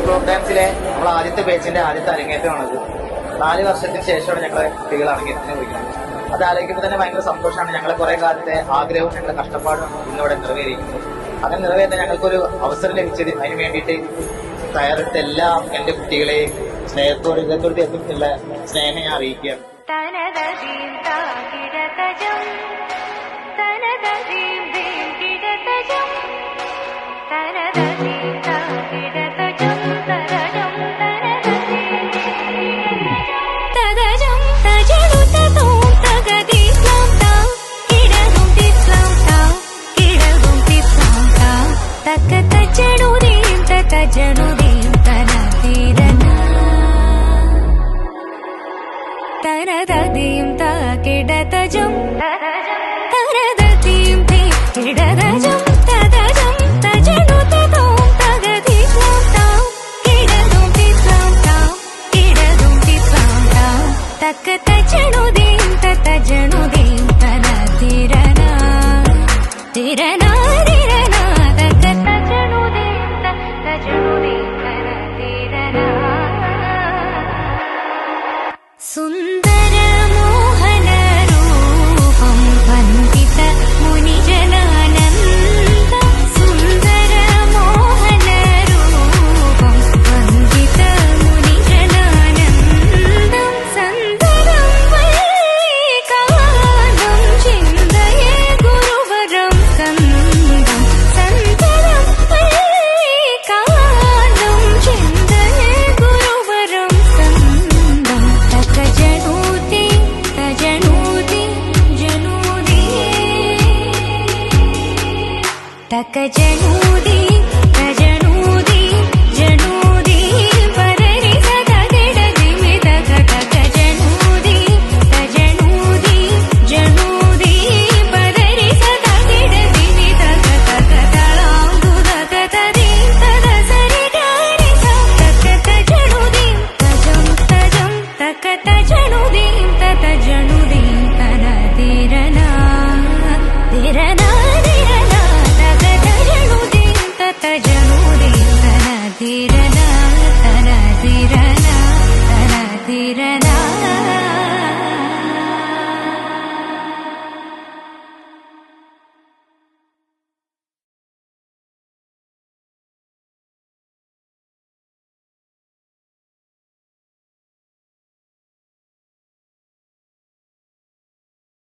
പ്രോഗ്രാംസിലെ നമ്മൾ ആദ്യത്തെ ബാച്ചിന്റെ ആദ്യത്തെ അരങ്ങേറ്റമാണത്. 4 വർഷത്തിന് ശേഷമാണ് ഞങ്ങളെ കുട്ടികൾ അരങ്ങേറ്റത്തിന് വിളിക്കുന്നത്. അത് ആലോചിക്കുമ്പോൾ തന്നെ ഭയങ്കര സന്തോഷമാണ്. ഞങ്ങളെ കുറെ കാലത്തെ ആഗ്രഹവും ഞങ്ങളുടെ കഷ്ടപ്പാടും ഇന്നിവിടെ നിറവേറിയിരിക്കുന്നത്. അങ്ങനെ നിറവേറ്റാൻ ഞങ്ങൾക്കൊരു അവസരം ലഭിച്ചത് അതിന് വേണ്ടിയിട്ട് തയ്യാറെടുത്ത എല്ലാ എന്റെ കുട്ടികളെയും സ്നേഹത്തോട് ഇതത്തോട് എത്തിയിട്ടുള്ള സ്നേഹം ഞാൻ അറിയിക്കുകയാണ്. തനതീം താകിടതജം തനതീം കിടതജം തദജം തജനു തദോം തഗദീസ്ലാം താം കിടദും തിസ്ലാം താം കിടദും തിസ്ലാം താം തക തജനുദീം തജനുദീം തനതിരനാ തിരനാ തിരനാ തക തജനുദീം തജനുദീം തനതിരനാ സുന്ദര മോഹന രൂപം വന്ദിത മുനിജനാനന്ദ സുന്ദര മോഹന രൂപം വന്ദിത മുനിജനാനന്ദം സന്ദരം വല്ലികാനം ചിന്തയേ ഗുരുവരം സ്കന്ദം സന്ദരം വല്ലികാനം ചിന്തയേ ഗുരുവരം സ്കന്ദം തജനൂതി തജനൂതി ജനൂതി തജനൂതി തജനൂതി ജനൂതി പരരി സദദിടതി മിതക തജനൂതി തജനൂതി ജനൂതി പരരി സദദിടതി മിതക തകതളാംദുദക തദീ തദസരി ഗാരി തക തജനൂതി തജം തജം തക തജനുദീം തജനുദീം തനതിരനാ തിരനാ തിരനാ തക തജനുദീം തജനുദീം തനതിരനാ